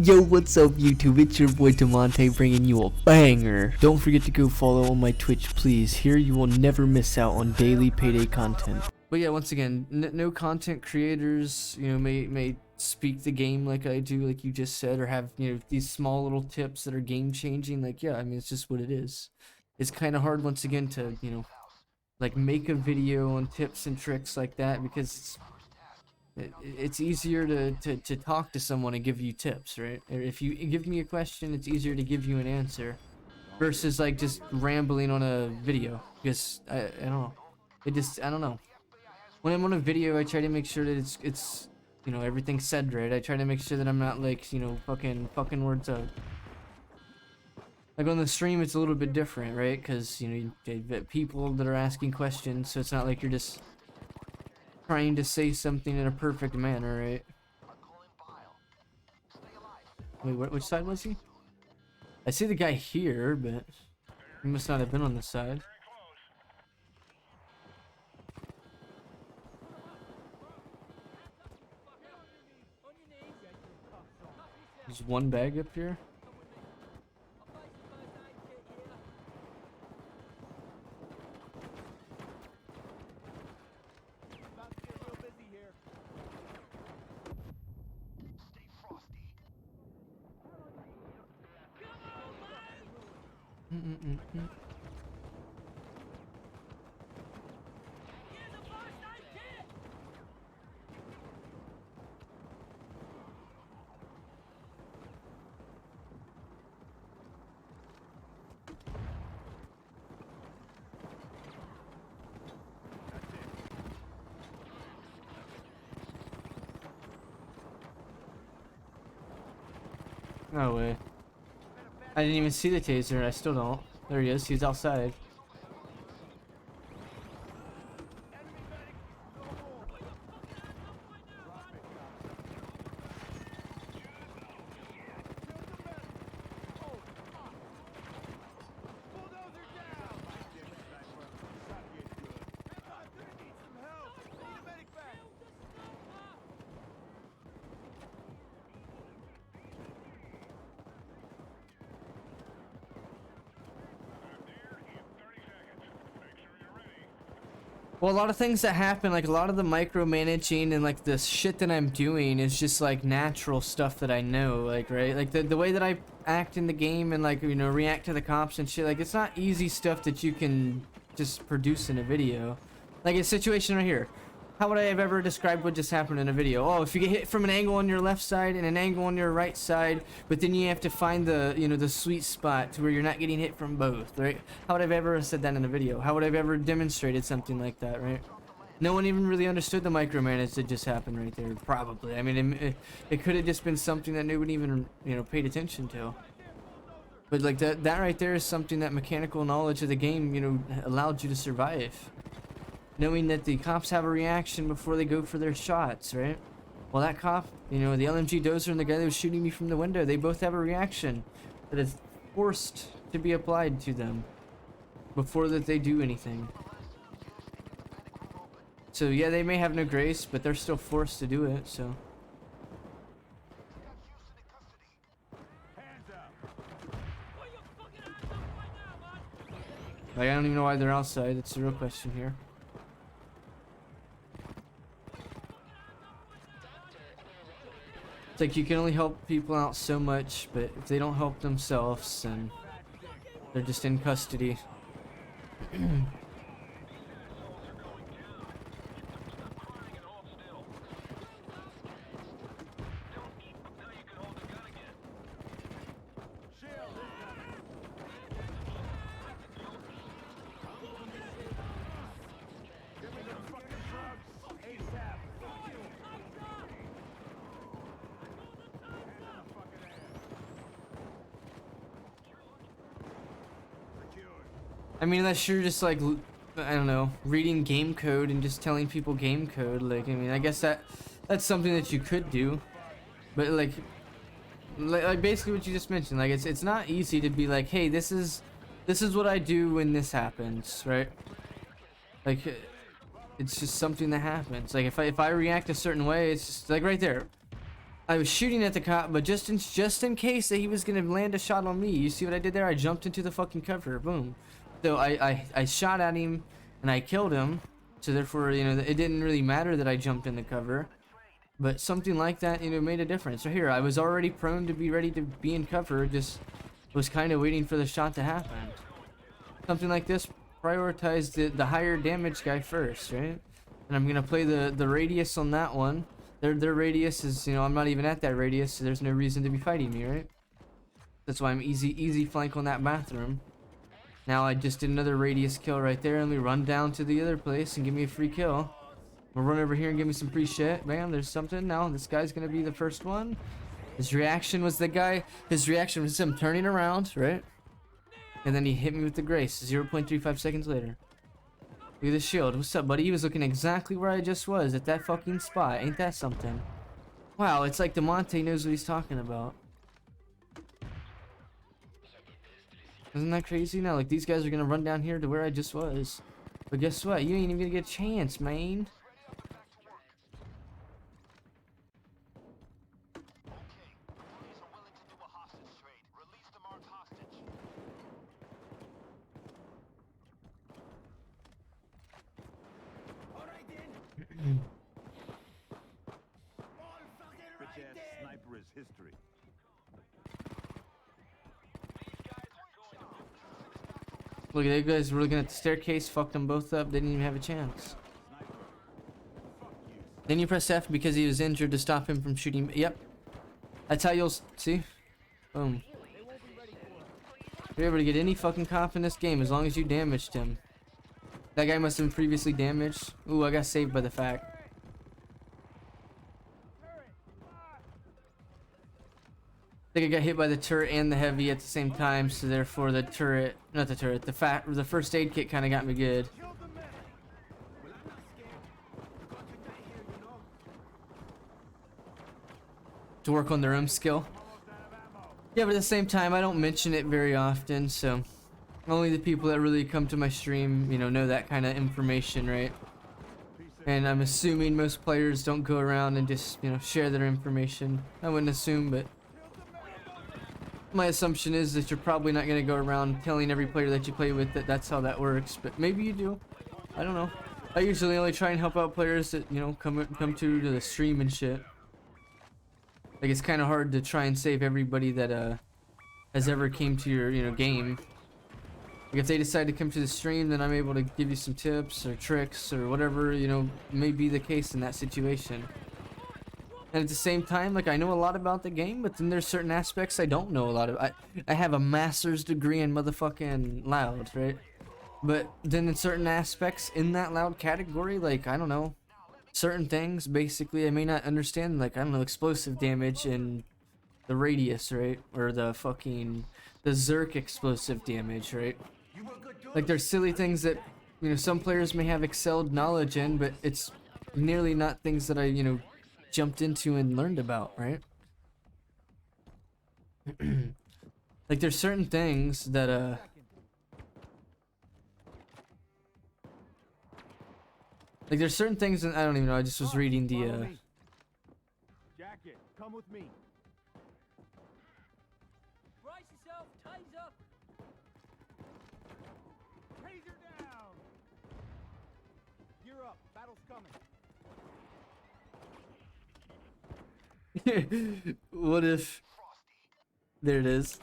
Yo, what's up YouTube? It's your boy Damontae bringing you a banger. Don't forget to go follow on my Twitch, please. Here you will never miss out on daily Payday content. But yeah, once again, no content creators, may speak the game like I do, like you just said, or have, these small little tips that are game changing. Like, yeah, I mean, it's just what it is. It's kind of hard once again to, like make a video on tips and tricks like that because it's easier to talk to someone and give you tips, right? Or if you give me a question, it's easier to give you an answer versus like just rambling on a video, because I don't know, I don't know. When I'm on a video, I try to make sure that it's everything's said right. I try to make sure that I'm not like fucking words up. Like on the stream, it's a little bit different, right? Because you get people that are asking questions, so it's not like you're just trying to say something in a perfect manner, right? Wait, which side was he? I see the guy here, but he must not have been on this side. There's one bag up here. No way. I didn't even see the taser. I still don't. There he is. He's outside. Well, a lot of things that happen, like a lot of the micromanaging and like the shit that I'm doing is just like natural stuff that I know, like, right? Like the way that I act in the game and like, react to the cops and shit, like it's not easy stuff that you can just produce in a video. Like a situation right here. How would I have ever described what just happened in a video? Oh, if you get hit from an angle on your left side and an angle on your right side, but then you have to find the, the sweet spot to where you're not getting hit from both, right? How would I have ever said that in a video? How would I have ever demonstrated something like that, right? No one even really understood the micromanage that just happened right there, probably. I mean, it could have just been something that nobody even, paid attention to. But like that right there is something that mechanical knowledge of the game, allowed you to survive. Knowing that the cops have a reaction before they go for their shots, right? Well, that cop, the LMG dozer and the guy that was shooting me from the window, they both have a reaction that is forced to be applied to them before that they do anything. So yeah, they may have no grace, but they're still forced to do it, so. Like, I don't even know why they're outside. That's the real question here. It's like you can only help people out so much, but if they don't help themselves, then they're just in custody. I mean, unless you're just like, I don't know, reading game code and just telling people game code. Like, I mean, I guess that's something that you could do, but like basically what you just mentioned, like it's not easy to be like, hey, this is what I do when this happens, right? Like, it's just something that happens. Like if I react a certain way, it's just like right there. I was shooting at the cop, but just in case that he was gonna land a shot on me. You see what I did there? I jumped into the fucking cover. Boom. So I shot at him and I killed him. So therefore, you know, it didn't really matter that I jumped in the cover. But something like that, you know, made a difference. So here, I was already prone to be ready to be in cover, just was kind of waiting for the shot to happen. Something like this, prioritize the higher damage guy first, right? And I'm gonna play the radius on that one. Their radius is, you know, I'm not even at that radius, so there's no reason to be fighting me, right? That's why I'm easy flank on that bathroom. Now I just did another radius kill right there, and we run down to the other place and give me a free kill. We'll run over here and give me some free shit. Bam, there's something. Now this guy's gonna be the first one. His reaction was his reaction was him turning around, right? And then he hit me with the grace 0.35 seconds later. Look at the shield. What's up, buddy? He was looking exactly where I just was at that fucking spot. Ain't that something? Wow, it's like Damontae knows what he's talking about. Isn't that crazy? Now, like, these guys are gonna run down here to where I just was. But guess what? You ain't even gonna get a chance, man. Sniper is history. Look at that, guys were looking at the staircase, fucked them both up, they didn't even have a chance. Then you press F because he was injured to stop him from shooting. Yep. That's how you'll see. Boom. You're able to get any fucking cop in this game as long as you damaged him. That guy must have been previously damaged. Ooh, I got saved by the fact. I think I got hit by the turret and the heavy at the same time, so therefore the turret, not the turret, the first aid kit kind of got me good. To work on their own skill. Yeah, but at the same time, I don't mention it very often, so only the people that really come to my stream, you know that kind of information, right? And I'm assuming most players don't go around and just, share their information. I wouldn't assume, but my assumption is that you're probably not going to go around telling every player that you play with that that's how that works, but maybe you do. I don't know. I usually only try and help out players that, come to the stream and shit. Like, it's kind of hard to try and save everybody that has ever came to your game. Like, if they decide to come to the stream, then I'm able to give you some tips or tricks or whatever, may be the case in that situation. And at the same time, like, I know a lot about the game, but then there's certain aspects I don't know a lot of. I have a master's degree in motherfucking loud, right? But then in certain aspects in that loud category, like, I don't know, certain things, basically, I may not understand, like, I don't know, explosive damage and the radius, right? Or the Zerk explosive damage, right? Like, there's silly things that, some players may have excelled knowledge in, but it's nearly not things that I, jumped into and learned about, right? Like, there's certain things that like, there's certain things that I don't even know. I just was reading the Jacket, come with me. Brace yourself, taser up. Taser down. Gear up, battle's coming. what if there it is.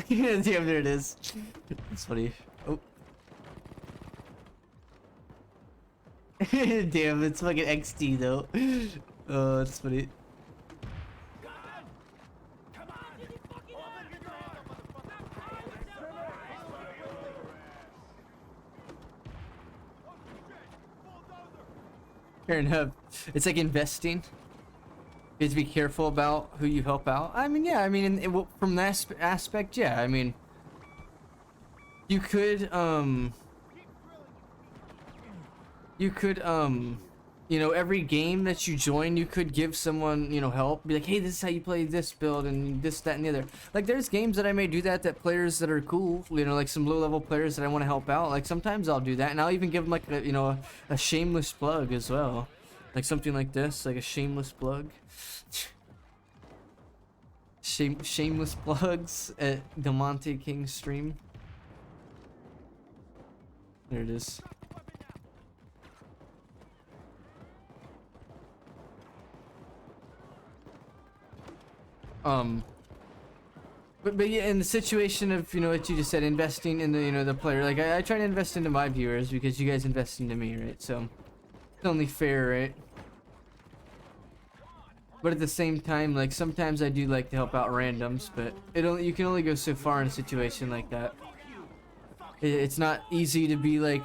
Damn, there it is. It's funny. Oh. Damn, it's fucking XD though. Oh, it's funny. Fair enough. It's like investing. You have to be careful about who you help out. I mean, yeah. I mean, from that aspect, yeah. I mean, you could, every game that you join, you could give someone, help. Be like, hey, this is how you play this build and this, that, and the other. Like, there's games that I may do that players that are cool, like some low-level players that I want to help out. Like, sometimes I'll do that, and I'll even give them, like, a shameless plug as well. Like something like this, like a shameless plug. Shameless plugs at DamontaeKxng stream. There it is. But yeah, in the situation of, you know, what you just said, investing in the, you know, the player, like I try to invest into my viewers because you guys invest into me, right? So it's only fair, right? But at the same time, like sometimes I do like to help out randoms, but you can only go so far in a situation like that. It's not easy to be like,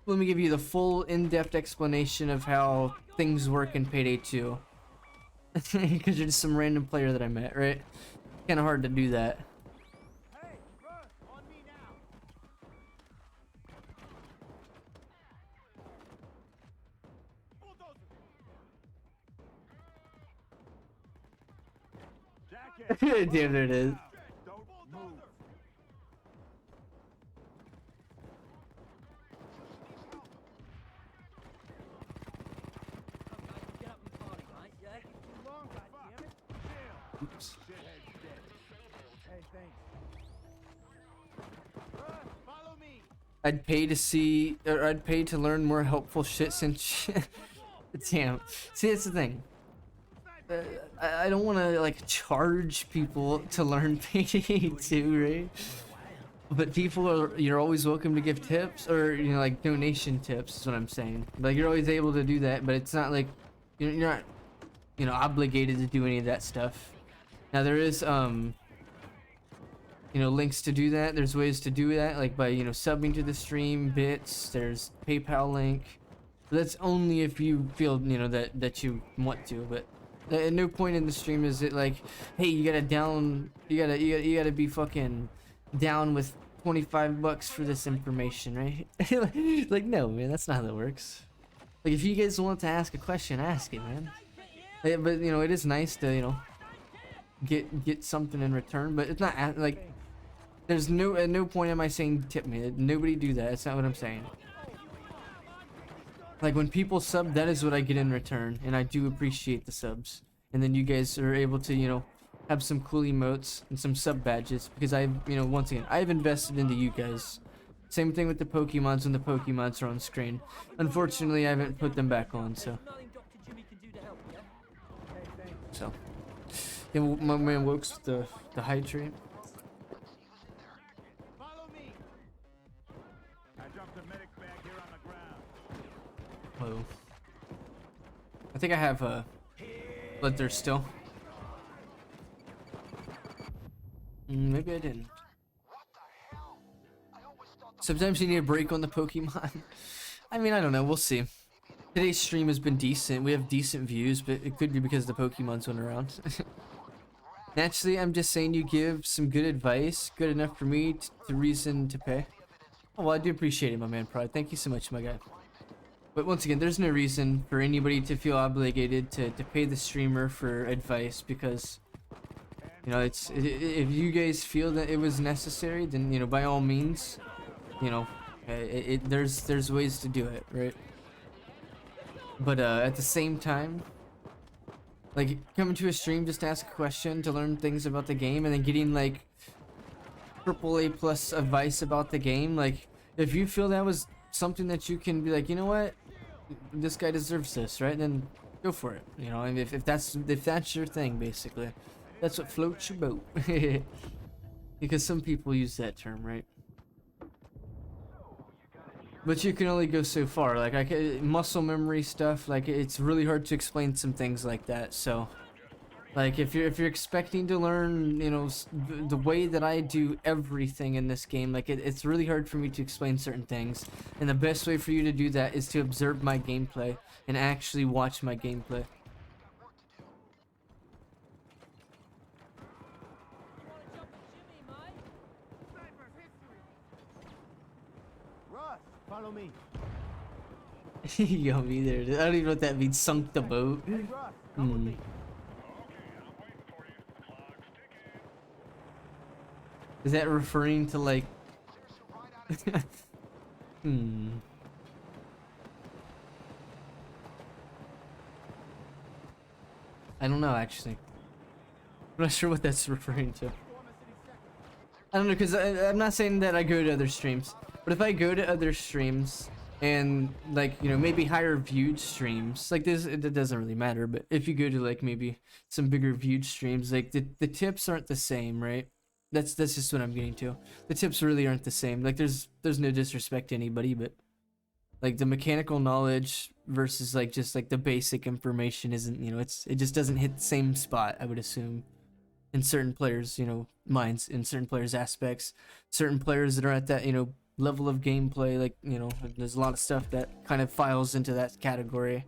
let me give you the full in-depth explanation of how things work in Payday 2. Because you're just some random player that I met, right? Kind of hard to do that. Hey, Russ, on me now. Bulldozer. Jacket. Damn, there it is. Don't move. Get up and party, mate, yeah? Too long, goddammit. Chill. Oops. Shithead's dead. Hey, thanks. Russ, follow me. I'd pay to see, or I'd pay to learn more helpful shit since. Damn. See, that's the thing. I don't want to like charge people to learn Payday 2, right? But people are, you're always welcome to give tips or, you know, like donation tips is what I'm saying. Like you're always able to do that, but it's not like you're not, you know, obligated to do any of that stuff. Now there is you know, links to do that. There's ways to do that, like by, you know, subbing to the stream, bits. There's PayPal link. But that's only if you feel, you know, that you want to. But at no point in the stream is it like, hey, you gotta be fucking down with 25 bucks for this information, right? Like, no, man, that's not how that works. Like, if you guys want to ask a question, ask it, man. But you know, it is nice to, you know, get something in return. But it's not like there's no, at no point am I saying tip me. Nobody do that. That's not what I'm saying. Like when people sub, that is what I get in return, and I do appreciate the subs. And then you guys are able to, you know, have some cool emotes and some sub badges because I've, you know, once again, I've invested into you guys. Same thing with the Pokemons when the Pokemons are on screen. Unfortunately, I haven't put them back on, so. Nothing Dr. Jimmy can do to help, yeah? Hey, thanks. So. Yeah, well, my man works with the hydrate. Follow me. I dropped a medic bag here on the ground. Whoa. I think I have blood thirst still. Maybe I didn't. Sometimes you need a break on the Pokemon. I mean, I don't know. We'll see. Today's stream has been decent. We have decent views, but it could be because the Pokemons went around. Naturally, I'm just saying you give some good advice, good enough for me to reason to pay. Oh, well, I do appreciate it, my man, Pride. Thank you so much, my guy. But once again, there's no reason for anybody to feel obligated to pay the streamer for advice because, you know, if you guys feel that it was necessary, then, you know, by all means, you know, there's ways to do it, right? But at the same time, like coming to a stream just to ask a question, to learn things about the game, and then getting like AAA plus advice about the game, like if you feel that was something that you can be like, you know what, this guy deserves this, right? Then go for it, you know. And if that's your thing, basically, that's what floats your boat. Because some people use that term, right? But you can only go so far. Like muscle memory stuff, like it's really hard to explain some things like that. So, like if you're expecting to learn, you know, the way that I do everything in this game, like it's really hard for me to explain certain things. And the best way for you to do that is to observe my gameplay and actually watch my gameplay. Russ, follow me. You got me there. I don't even know what that means. Sunk the boat. Hey, Russ, come with me. Is that referring to like? I don't know actually. I'm not sure what that's referring to. I don't know, because I'm not saying that I go to other streams, but if I go to other streams and like, you know, maybe higher viewed streams like this, it doesn't really matter, but if you go to like maybe some bigger viewed streams, like the tips aren't the same, right? That's just what I'm getting to. The tips really aren't the same. Like there's no disrespect to anybody, but like the mechanical knowledge versus like just like the basic information isn't, you know, it just doesn't hit the same spot, I would assume, in certain players, you know, minds, in certain players aspects. Certain players that are at that, you know, level of gameplay, like, you know, there's a lot of stuff that kind of files into that category.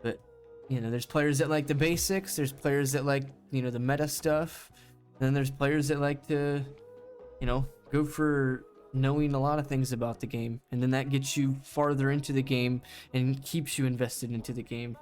But you know, there's players that like the basics, there's players that like, you know, the meta stuff, and then there's players that like to, you know, go for knowing a lot of things about the game, and then that gets you farther into the game and keeps you invested into the game.